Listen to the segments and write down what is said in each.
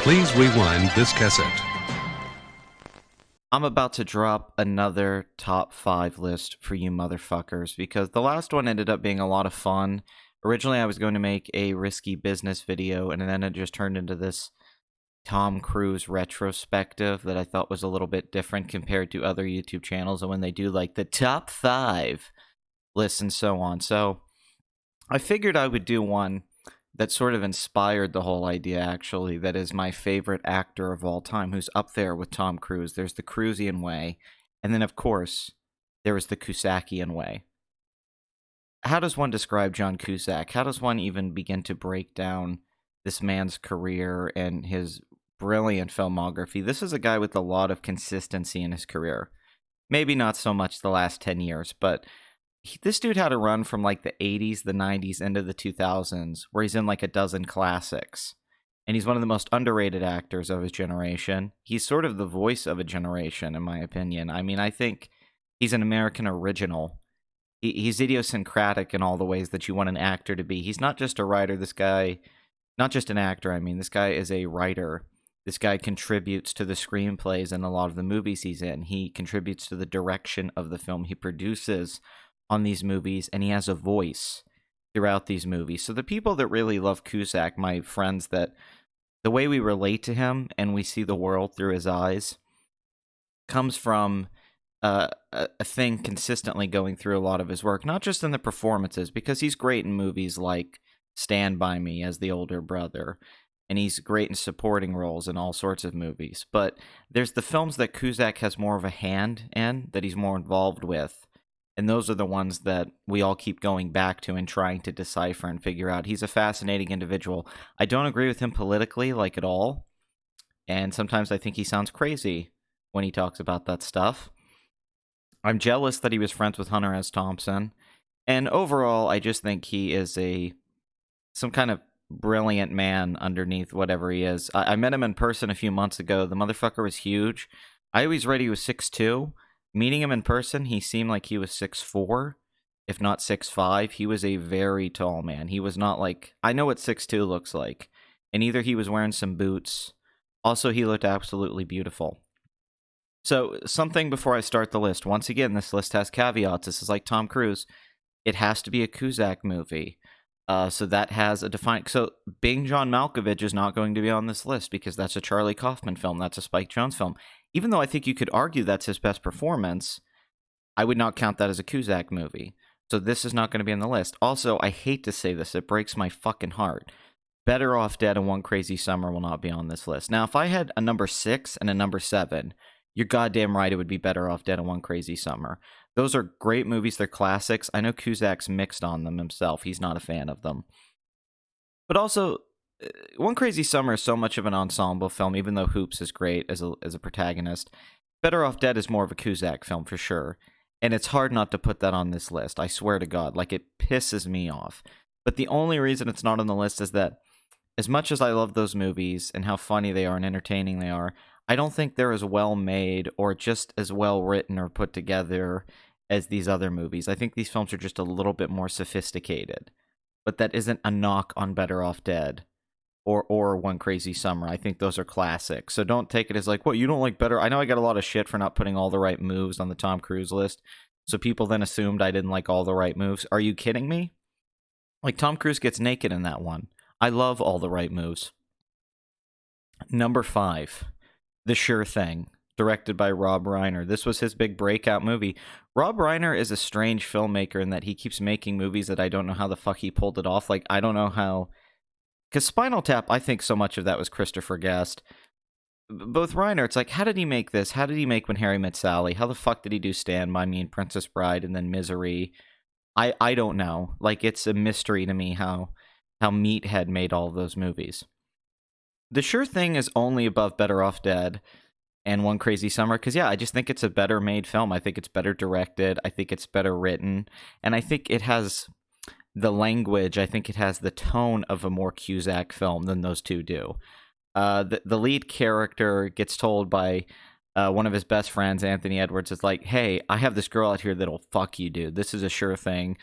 Please rewind this cassette. I'm about to drop another top 5 list for you motherfuckers because the last one ended up being a lot of fun. Originally, I was going to make a risky business video, and then it just turned into this Tom Cruise retrospective that I thought was a little bit different compared to other YouTube channels and when they do like the top 5 lists and so on. So I figured I would do one that sort of inspired the whole idea, actually, that is my favorite actor of all time, who's up there with Tom Cruise. There's the Cruisian way, and then, of course, there is the Cusackian way. How does one describe John Cusack? How does one even begin to break down this man's career and his brilliant filmography? This is a guy with a lot of consistency in his career. Maybe not so much the last 10 years, but this dude had a run from like the 80s, the 90s, into the 2000s, where he's in like a dozen classics. And he's one of the most underrated actors of his generation. He's sort of the voice of a generation, in my opinion. I mean, I think he's an American original. He's idiosyncratic in all the ways that you want an actor to be. He's not just a writer. This guy, not just an actor, I mean, this guy is a writer. This guy contributes to the screenplays in a lot of the movies he's in. He contributes to the direction of the film he produces on these movies, and he has a voice throughout these movies. So the people that really love Cusack, my friends, that the way we relate to him and we see the world through his eyes comes from a thing consistently going through a lot of his work, not just in the performances, because he's great in movies like Stand By Me as the older brother, and he's great in supporting roles in all sorts of movies. But there's the films that Cusack has more of a hand in, that he's more involved with. And those are the ones that we all keep going back to and trying to decipher and figure out. He's a fascinating individual. I don't agree with him politically, like, at all. And sometimes I think he sounds crazy when he talks about that stuff. I'm jealous that he was friends with Hunter S. Thompson. And overall, I just think he is some kind of brilliant man underneath whatever he is. I met him in person a few months ago. The motherfucker was huge. I always read he was 6'2". Meeting him in person, he seemed like he was 6'4", if not 6'5". He was a very tall man. He was not like... I know what 6'2" looks like. And either he was wearing some boots. Also, he looked absolutely beautiful. So, something before I start the list. Once again, this list has caveats. This is like Tom Cruise. It has to be a Cusack movie. So that has a defined... So, Bing John Malkovich is not going to be on this list because that's a Charlie Kaufman film. That's a Spike Jonze film. Even though I think you could argue that's his best performance, I would not count that as a Cusack movie. So this is not going to be on the list. Also, I hate to say this. It breaks my fucking heart. Better Off Dead and One Crazy Summer will not be on this list. Now, if I had a number 6 and a number 7, you're goddamn right it would be Better Off Dead and One Crazy Summer. Those are great movies. They're classics. I know Cusack's mixed on them himself. He's not a fan of them. But also... One Crazy Summer is so much of an ensemble film, even though Hoops is great as a protagonist. Better Off Dead is more of a Cusack film for sure. And it's hard not to put that on this list. I swear to God. Like, it pisses me off. But the only reason it's not on the list is that as much as I love those movies and how funny they are and entertaining they are, I don't think they're as well made or just as well written or put together as these other movies. I think these films are just a little bit more sophisticated. But that isn't a knock on Better Off Dead. Or One Crazy Summer. I think those are classics. So don't take it as like, what, you don't like Better... I know I got a lot of shit for not putting All the Right Moves on the Tom Cruise list. So people then assumed I didn't like All the Right Moves. Are you kidding me? Like, Tom Cruise gets naked in that one. I love All the Right Moves. Number 5, The Sure Thing, directed by Rob Reiner. This was his big breakout movie. Rob Reiner is a strange filmmaker in that he keeps making movies that I don't know how the fuck he pulled it off. Like, I don't know how... Because Spinal Tap, I think so much of that was Christopher Guest. Both Reiner, it's like, how did he make this? How did he make When Harry Met Sally? How the fuck did he do Stand By Me and Princess Bride and then Misery? I don't know. Like, it's a mystery to me how Meathead made all of those movies. The Sure Thing is only above Better Off Dead and One Crazy Summer, because, yeah, I just think it's a better made film. I think it's better directed. I think it's better written. And I think it has... the language, I think it has the tone of a more Cusack film than those two do. The lead character gets told by one of his best friends, Anthony Edwards, is like, hey, I have this girl out here that'll fuck you, dude. This is a sure thing.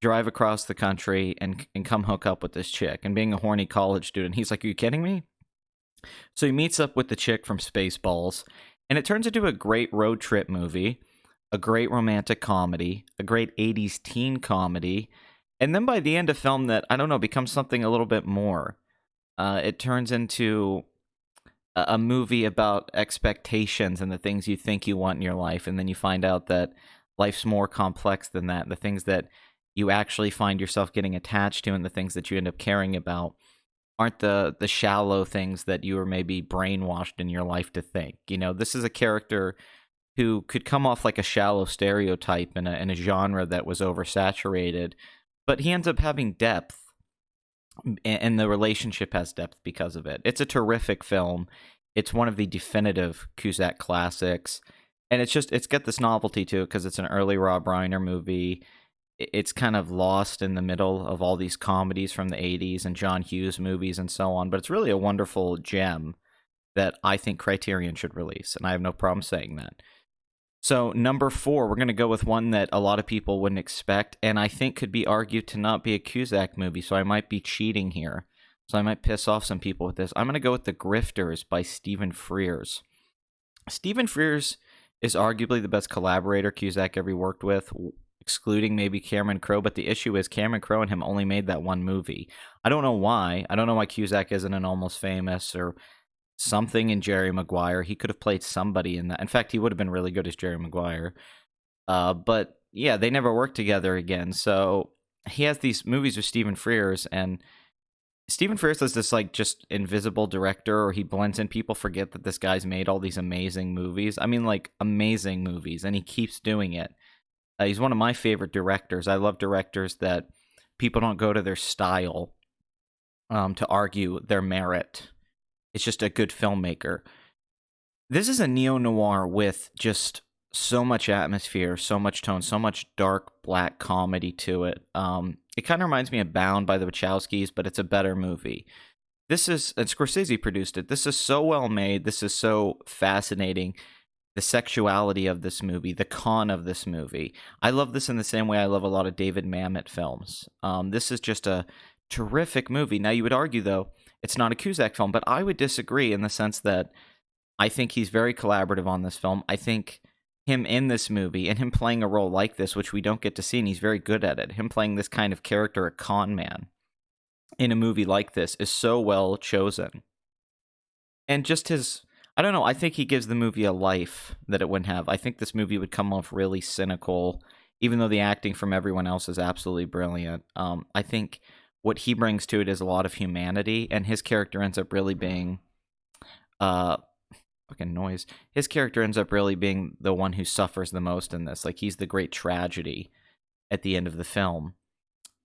Drive across the country and come hook up with this chick. And being a horny college student, he's like, are you kidding me? So he meets up with the chick from Spaceballs, and it turns into a great road trip movie, a great romantic comedy, a great 80s teen comedy, and then by the end, a film that, I don't know, becomes something a little bit more. It turns into a movie about expectations and the things you think you want in your life, and then you find out that life's more complex than that. The things that you actually find yourself getting attached to and the things that you end up caring about aren't the shallow things that you were maybe brainwashed in your life to think. You know, this is a character who could come off like a shallow stereotype in a genre that was oversaturated, but he ends up having depth, and the relationship has depth because of it. It's a terrific film. It's one of the definitive Cusack classics, and it's got this novelty to it because it's an early Rob Reiner movie. It's kind of lost in the middle of all these comedies from the 80s and John Hughes movies and so on, but it's really a wonderful gem that I think Criterion should release, and I have no problem saying that. So, number 4, we're going to go with one that a lot of people wouldn't expect, and I think could be argued to not be a Cusack movie, so I might be cheating here. So I might piss off some people with this. I'm going to go with The Grifters by Stephen Frears. Stephen Frears is arguably the best collaborator Cusack ever worked with, excluding maybe Cameron Crowe, but the issue is Cameron Crowe and him only made that one movie. I don't know why. I don't know why Cusack isn't an Almost Famous or something in Jerry Maguire. He could have played somebody in that. In fact, he would have been really good as Jerry Maguire. But yeah, they never worked together again. So he has these movies with Stephen Frears, and Stephen Frears is this like just invisible director, or he blends in. People forget that this guy's made all these amazing movies. I mean, like amazing movies, and he keeps doing it. He's one of my favorite directors. I love directors that people don't go to their style to argue their merit. It's just a good filmmaker. This is a neo-noir with just so much atmosphere, so much tone, so much dark black comedy to it. It kind of reminds me of Bound by the Wachowskis, but it's a better movie. And Scorsese produced it. This is so well made. This is so fascinating. The sexuality of this movie, the con of this movie. I love this in the same way I love a lot of David Mamet films. This is just a terrific movie. Now, you would argue, though, it's not a Cusack film, but I would disagree in the sense that I think he's very collaborative on this film. I think him in this movie and him playing a role like this, which we don't get to see, and he's very good at it, him playing this kind of character, a con man, in a movie like this is so well chosen. And just I don't know, I think he gives the movie a life that it wouldn't have. I think this movie would come off really cynical, even though the acting from everyone else is absolutely brilliant. I think what he brings to it is a lot of humanity, and his character ends up really being fucking noise. His character ends up really being the one who suffers the most in this. Like, he's the great tragedy at the end of the film.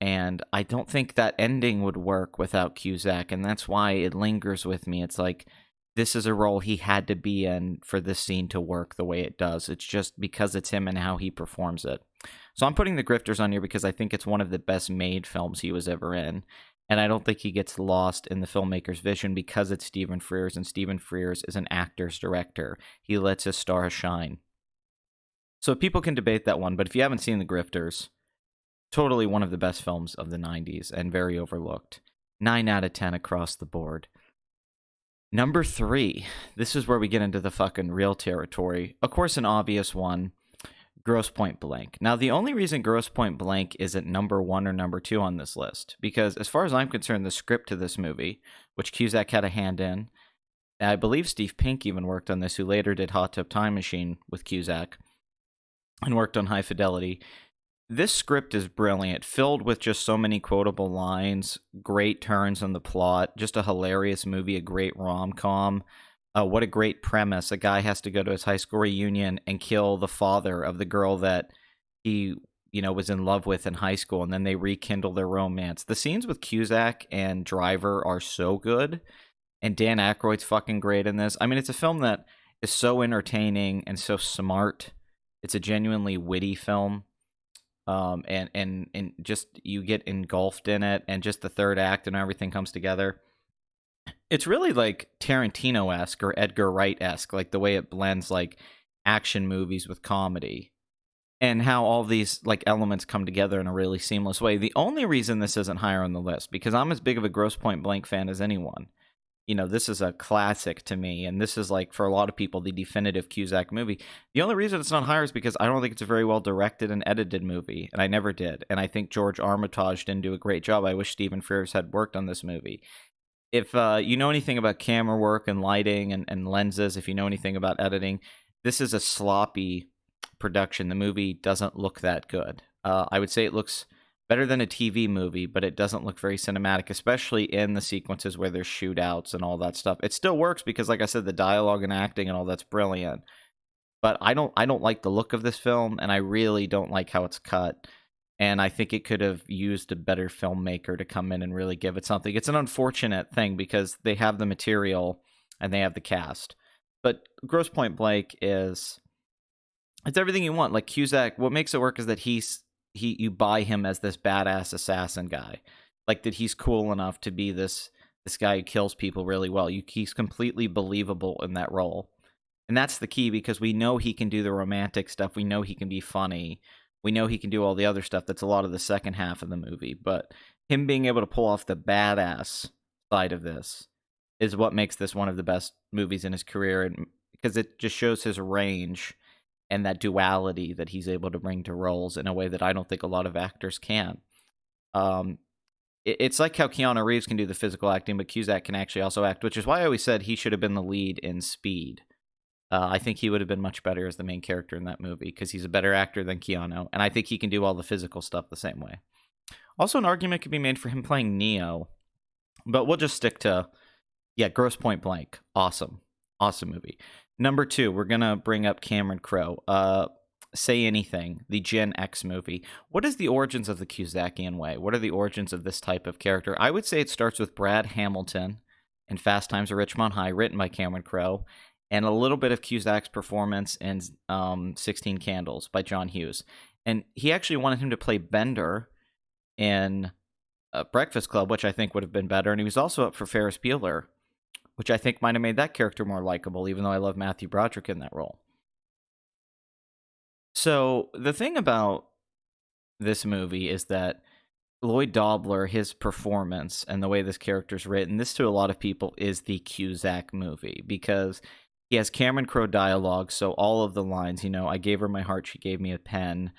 And I don't think that ending would work without Cusack, and that's why it lingers with me. It's like, this is a role he had to be in for this scene to work the way it does. It's just because it's him and how he performs it. So I'm putting The Grifters on here because I think it's one of the best made films he was ever in. And I don't think he gets lost in the filmmaker's vision because it's Stephen Frears, and Stephen Frears is an actor's director. He lets his star shine. So people can debate that one, but if you haven't seen The Grifters, totally one of the best films of the 90s and very overlooked. 9 out of 10 across the board. Number 3. This is where we get into the fucking real territory. Of course, an obvious one. Grosse Pointe Blank. Now, the only reason Grosse Pointe Blank isn't number 1 or number 2 on this list, because as far as I'm concerned, the script to this movie, which Cusack had a hand in, and I believe Steve Pink even worked on this, who later did Hot Tub Time Machine with Cusack, and worked on High Fidelity. This script is brilliant, filled with just so many quotable lines, great turns on the plot, just a hilarious movie, a great rom-com. What a great premise. A guy has to go to his high school reunion and kill the father of the girl that he, was in love with in high school, and then they rekindle their romance. The scenes with Cusack and Driver are so good, and Dan Aykroyd's fucking great in this. I mean, it's a film that is so entertaining and so smart. It's a genuinely witty film. And just you get engulfed in it, and just the third act and everything comes together. It's really like Tarantino-esque or Edgar Wright-esque, like the way it blends like action movies with comedy, and how all these like elements come together in a really seamless way. The only reason this isn't higher on the list, because I'm as big of a Grosse Pointe Blank fan as anyone, this is a classic to me, and this is like for a lot of people the definitive Cusack movie. The only reason it's not higher is because I don't think it's a very well directed and edited movie, and I never did. And I think George Armitage didn't do a great job. I wish Stephen Frears had worked on this movie. If you know anything about camera work and lighting and lenses, if you know anything about editing, this is a sloppy production. The movie doesn't look that good. I would say it looks better than a TV movie, but it doesn't look very cinematic, especially in the sequences where there's shootouts and all that stuff. It still works because, like I said, the dialogue and acting and all that's brilliant. But I don't like the look of this film, and I really don't like how it's cut. And I think it could have used a better filmmaker to come in and really give it something. It's an unfortunate thing because they have the material and they have the cast. But Grosse Pointe Blank it's everything you want. Like Cusack, what makes it work is that you buy him as this badass assassin guy. Like that he's cool enough to be this guy who kills people really well. He's completely believable in that role. And that's the key because we know he can do the romantic stuff. We know he can be funny. We know he can do all the other stuff. That's a lot of the second half of the movie. But him being able to pull off the badass side of this is what makes this one of the best movies in his career. And because it just shows his range and that duality that he's able to bring to roles in a way that I don't think a lot of actors can. It's like how Keanu Reeves can do the physical acting, but Cusack can actually also act, which is why I always said he should have been the lead in Speed. I think he would have been much better as the main character in that movie because he's a better actor than Keanu, and I think he can do all the physical stuff the same way. Also, an argument could be made for him playing Neo, but we'll just stick to, Grosse Pointe Blank. Awesome. Awesome movie. Number 2, we're going to bring up Cameron Crowe. Say Anything, the Gen X movie. What is the origins of the Cusackian way? What are the origins of this type of character? I would say it starts with Brad Hamilton in Fast Times at Ridgemont High, written by Cameron Crowe, and a little bit of Cusack's performance in 16 Candles by John Hughes. And he actually wanted him to play Bender in Breakfast Club, which I think would have been better. And he was also up for Ferris Bueller, which I think might have made that character more likable, even though I love Matthew Broderick in that role. So the thing about this movie is that Lloyd Dobler, his performance and the way this character's written, this to a lot of people is the Cusack movie because he has Cameron Crowe dialogue, so all of the lines, I gave her my heart, she gave me a pen,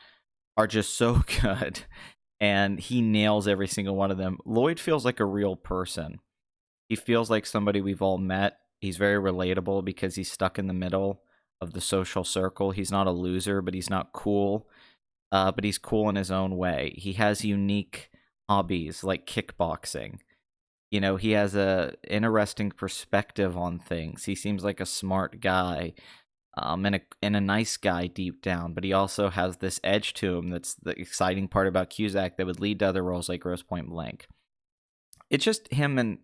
are just so good, and he nails every single one of them. Lloyd feels like a real person. He feels like somebody we've all met. He's very relatable because he's stuck in the middle of the social circle. He's not a loser, but he's not cool, but he's cool in his own way. He has unique hobbies like kickboxing. He has a interesting perspective on things. He seems like a smart guy, and a nice guy deep down. But he also has this edge to him that's the exciting part about Cusack that would lead to other roles like Grosse Pointe Blank. It's just him and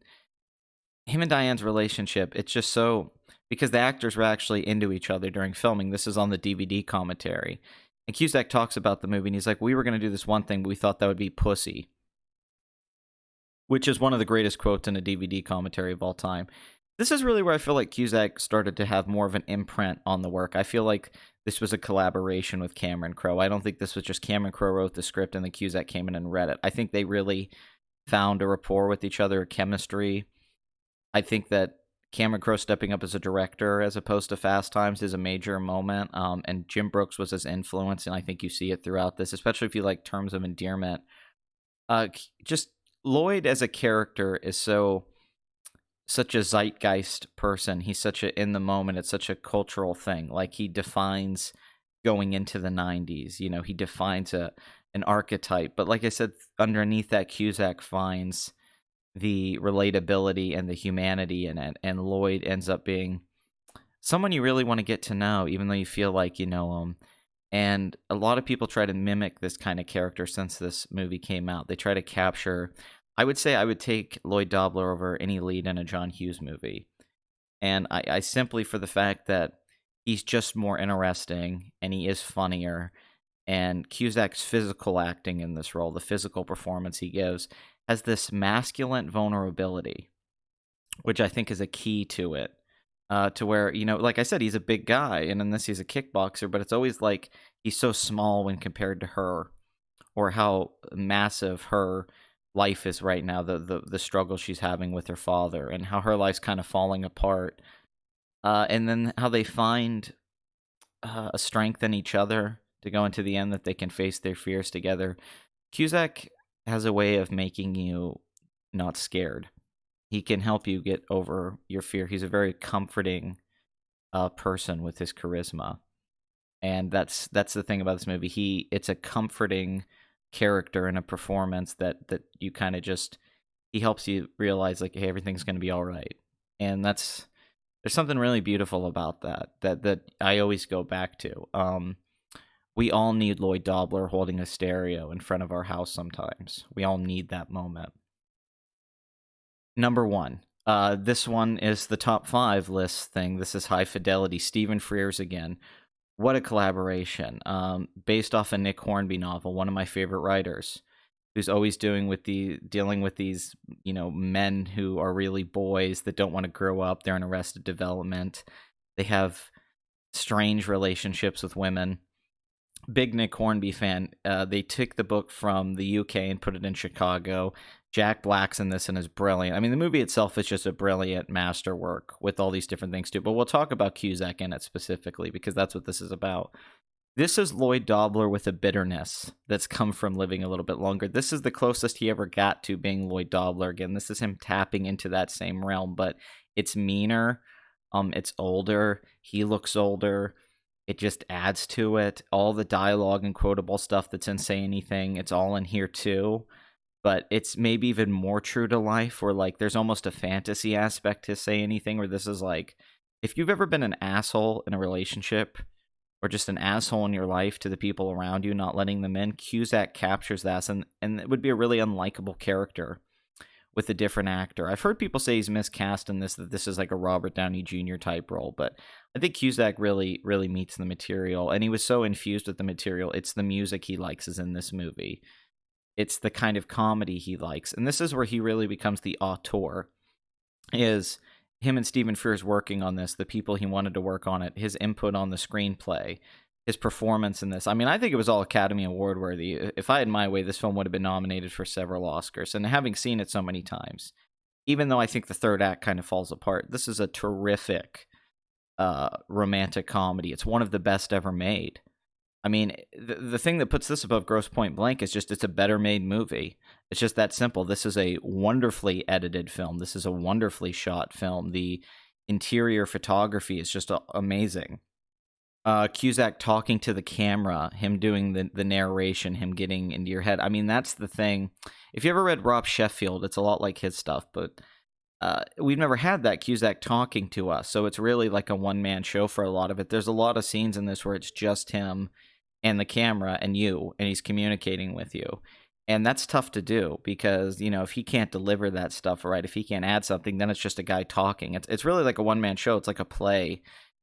Diane's relationship. It's just so because the actors were actually into each other during filming. This is on the DVD commentary, and Cusack talks about the movie, and he's like, "We were going to do this one thing, but we thought that would be pussy." Which is one of the greatest quotes in a DVD commentary of all time. This is really where I feel like Cusack started to have more of an imprint on the work. I feel like this was a collaboration with Cameron Crowe. I don't think this was just Cameron Crowe wrote the script and then Cusack came in and read it. I think they really found a rapport with each other, a chemistry. I think that Cameron Crowe stepping up as a director as opposed to Fast Times is a major moment. And Jim Brooks was his influence, and I think you see it throughout this, especially if you like Terms of Endearment. Just Lloyd as a character is such a zeitgeist person. He's such a in the moment. It's such a cultural thing. Like he defines going into the 90s. He defines an archetype. But like I said, underneath that, Cusack finds the relatability and the humanity in it. And Lloyd ends up being someone you really want to get to know, even though you feel like you know him. And a lot of people try to mimic this kind of character since this movie came out. They try to capture. I would say I would take Lloyd Dobler over any lead in a John Hughes movie. And I simply, for the fact that he's just more interesting and he is funnier. And Cusack's physical acting in this role, the physical performance he gives, has this masculine vulnerability, which I think is a key to it. To where, like I said, he's a big guy, and in this he's a kickboxer, but it's always like he's so small when compared to her, or how massive her life is right now, the struggle she's having with her father, and how her life's kind of falling apart. And then how they find a strength in each other to go into the end, that they can face their fears together. Cusack has a way of making you not scared. He can help you get over your fear. He's a very comforting person with his charisma, and that's the thing about this movie. It's a comforting character and a performance that you kind of just, he helps you realize like, hey, everything's going to be all right. And there's something really beautiful about that I always go back to. We all need Lloyd Dobler holding a stereo in front of our house sometimes. We all need that moment. Number one. This one is the top 5 list thing. This is High Fidelity. Stephen Frears again. What a collaboration. Based off a Nick Hornby novel, one of my favorite writers, who's always dealing with these, men who are really boys that don't want to grow up. They're in Arrested Development. They have strange relationships with women. Big Nick Hornby fan. They took the book from the UK and put it in Chicago. Jack Black's in this and is brilliant. I mean, the movie itself is just a brilliant masterwork with all these different things too. But we'll talk about Cusack in it specifically because that's what this is about. This is Lloyd Dobler with a bitterness that's come from living a little bit longer. This is the closest he ever got to being Lloyd Dobler again. This is him tapping into that same realm, but it's meaner. It's older. He looks older. It just adds to it. All the dialogue and quotable stuff that's in Say Anything, it's all in here too. But it's maybe even more true to life, where like there's almost a fantasy aspect to Say Anything, where this is like, if you've ever been an asshole in a relationship or just an asshole in your life to the people around you, not letting them in, Cusack captures that, and it would be a really unlikable character with a different actor. I've heard people say he's miscast in this, that this is like a Robert Downey Jr. type role, but I think Cusack really, really meets the material, and he was so infused with the material. It's the music he likes is in this movie. It's the kind of comedy he likes, and this is where he really becomes the auteur, is him and Stephen Frears working on this, the people he wanted to work on it, his input on the screenplay, his performance in this. I mean, I think it was all Academy Award worthy. If I had my way, this film would have been nominated for several Oscars. And having seen it so many times, even though I think the third act kind of falls apart, this is a terrific romantic comedy. It's one of the best ever made. I mean, the thing that puts this above Grosse Pointe Blank is just it's a better made movie. It's just that simple. This is a wonderfully edited film. This is a wonderfully shot film. The interior photography is just amazing. Cusack talking to the camera, him doing the narration, him getting into your head. I mean, that's the thing. If you ever read Rob Sheffield, it's a lot like his stuff, but we've never had that Cusack talking to us, so it's really like a one-man show for a lot of it. There's a lot of scenes in this where it's just him and the camera and you, and he's communicating with you. And that's tough to do because, if he can't deliver that stuff right, if he can't add something, then it's just a guy talking. It's really like a one-man show. It's like a play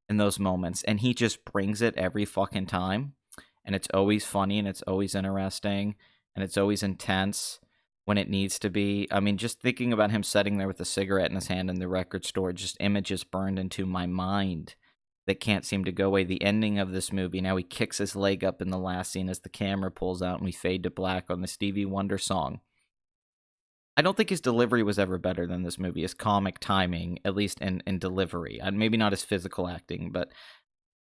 in those moments, and he just brings it every fucking time, and it's always funny, and it's always interesting, and it's always intense when it needs to be. I mean, just thinking about him sitting there with a cigarette in his hand in the record store, just images burned into my mind that can't seem to go away. The ending of this movie, now he kicks his leg up in the last scene as the camera pulls out and we fade to black on the Stevie Wonder song. I don't think his delivery was ever better than this movie. His comic timing, at least in delivery. And maybe not his physical acting, but,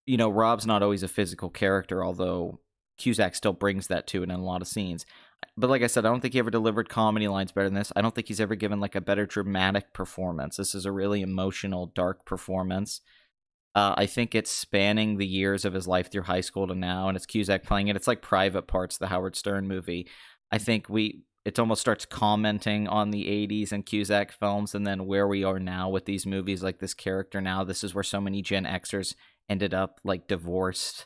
Rob's not always a physical character, although Cusack still brings that to it in a lot of scenes. But like I said, I don't think he ever delivered comedy lines better than this. I don't think he's ever given like a better dramatic performance. This is a really emotional, dark performance. I think it's spanning the years of his life through high school to now, and it's Cusack playing it. It's like Private Parts, the Howard Stern movie. I think it almost starts commenting on the 80s and Cusack films, and then where we are now with these movies, like this character now. This is where so many Gen Xers ended up like divorced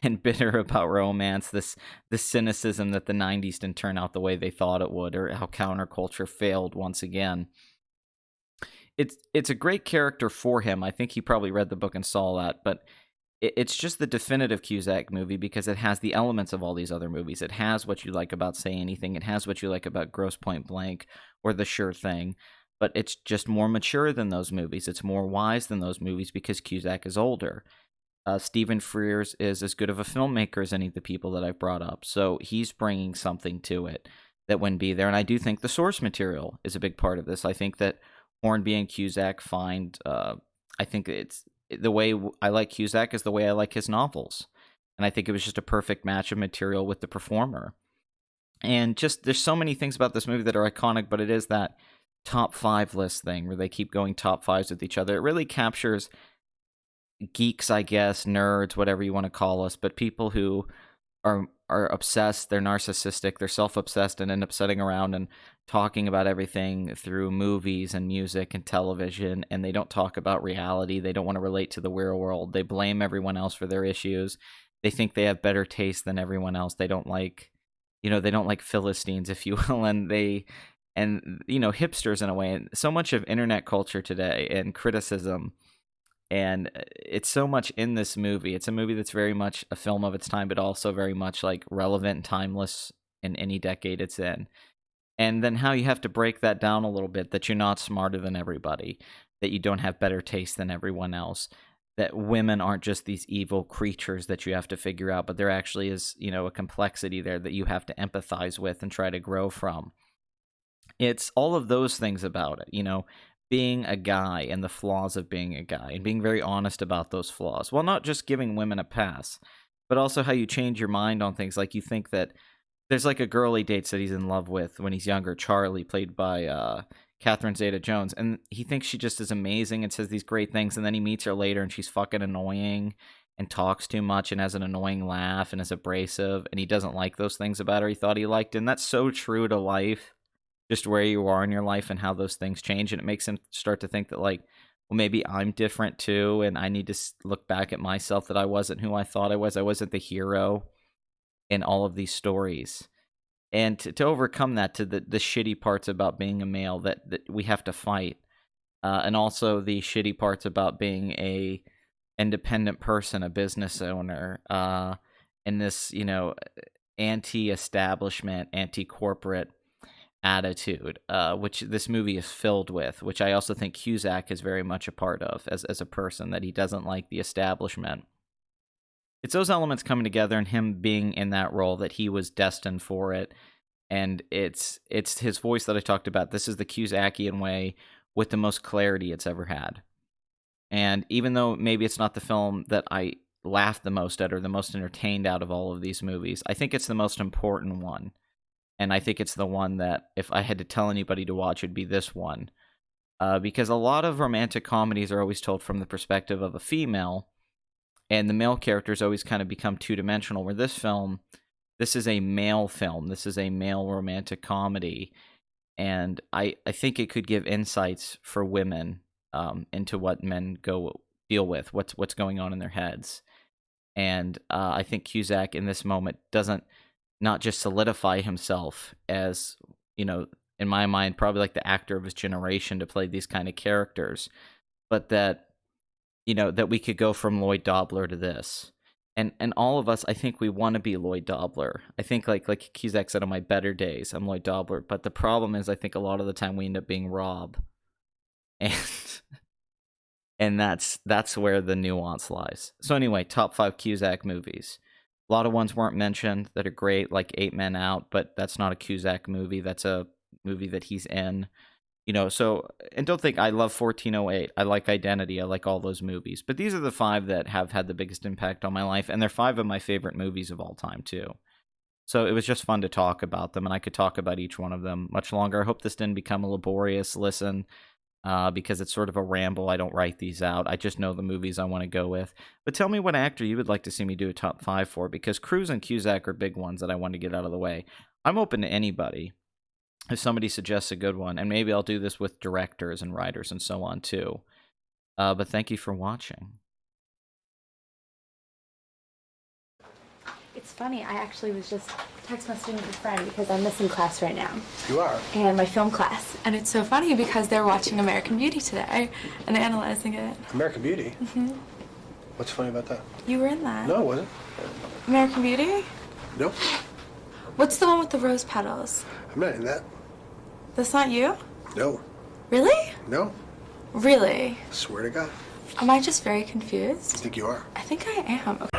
and bitter about romance. This cynicism that the 90s didn't turn out the way they thought it would, or how counterculture failed once again. It's a great character for him. I think he probably read the book and saw that, but it's just the definitive Cusack movie because it has the elements of all these other movies. It has what you like about Say Anything. It has what you like about Grosse Pointe Blank or The Sure Thing, but it's just more mature than those movies. It's more wise than those movies because Cusack is older. Stephen Frears is as good of a filmmaker as any of the people that I've brought up, so he's bringing something to it. that wouldn't be there. And I do think the source material is a big part of this. I think that Hornby and Cusack find, I think it's the way I like Cusack is the way I like his novels. And I think it was just a perfect match of material with the performer. And just there's so many things about this movie that are iconic, but it is that top 5 list thing where they keep going top 5s with each other. It really captures geeks, I guess, nerds, whatever you want to call us, but people who are obsessed, they're narcissistic, they're self-obsessed, and end up sitting around and talking about everything through movies and music and television, and they don't talk about reality. They don't want to relate to the real world. They blame everyone else for their issues. They think they have better taste than everyone else. They don't like, they don't like Philistines, if you will, and hipsters in a way. And so much of internet culture today and criticism, and it's so much in this movie. It's a movie that's very much a film of its time, but also very much like relevant and timeless in any decade it's in. And then how you have to break that down a little bit, that you're not smarter than everybody, that you don't have better taste than everyone else, that women aren't just these evil creatures that you have to figure out, but there actually is, a complexity there that you have to empathize with and try to grow from. It's all of those things about it, being a guy and the flaws of being a guy and being very honest about those flaws. Well, not just giving women a pass, but also how you change your mind on things. Like you think that there's like a girl he dates that he's in love with when he's younger, Charlie, played by Catherine Zeta-Jones, and he thinks she just is amazing and says these great things, and then he meets her later and she's fucking annoying and talks too much and has an annoying laugh and is abrasive, and he doesn't like those things about her he thought he liked. And that's so true to life, just where you are in your life and how those things change. And it makes him start to think that, like, well, maybe I'm different too, and I need to look back at myself, that I wasn't who I thought I was. I wasn't the hero in all of these stories. And to overcome that, to the shitty parts about being a male that we have to fight, and also the shitty parts about being a independent person, a business owner, and this, anti-establishment, anti-corporate attitude, which this movie is filled with, which I also think Cusack is very much a part of as a person, that he doesn't like the establishment. It's those elements coming together and him being in that role, that he was destined for it. And it's his voice that I talked about. This is the Cusackian way with the most clarity it's ever had. And even though maybe it's not the film that I laughed the most at or the most entertained out of all of these movies, I think it's the most important one. And I think it's the one that, if I had to tell anybody to watch, it'd be this one. Because a lot of romantic comedies are always told from the perspective of a female, and the male characters always kind of become two-dimensional, where this is a male film. This is a male romantic comedy. And I think it could give insights for women into what men deal with, what's going on in their heads. And I think Cusack in this moment doesn't not just solidify himself as, in my mind, probably like the actor of his generation to play these kind of characters, but that, that we could go from Lloyd Dobler to this. And all of us, I think we want to be Lloyd Dobler. I think like Cusack said, on my better days, I'm Lloyd Dobler. But the problem is, I think a lot of the time we end up being Rob. And that's where the nuance lies. So anyway, top 5 Cusack movies. A lot of ones weren't mentioned that are great, like 8 Men Out, but that's not a Cusack movie. That's a movie that he's in. So, and don't think I love 1408. I like Identity. I like all those movies. But these are the 5 that have had the biggest impact on my life, and they're 5 of my favorite movies of all time, too. So it was just fun to talk about them, and I could talk about each one of them much longer. I hope this didn't become a laborious listen, because it's sort of a ramble. I don't write these out. I just know the movies I want to go with. But tell me what actor you would like to see me do a top 5 for, because Cruise and Cusack are big ones that I want to get out of the way. I'm open to anybody if somebody suggests a good one, and maybe I'll do this with directors and writers and so on too. But thank you for watching. It's funny, I actually was just text messaging with a friend because I'm missing class right now. You are? And my film class. And it's so funny because they're watching American Beauty today and analyzing it. American Beauty? Mm-hmm. What's funny about that? You were in that. No, it wasn't. American Beauty? Nope. What's the one with the rose petals? I'm not in that. That's not you? No. Really? No. Really? Swear to God. Am I just very confused? I think you are. I think I am. Okay.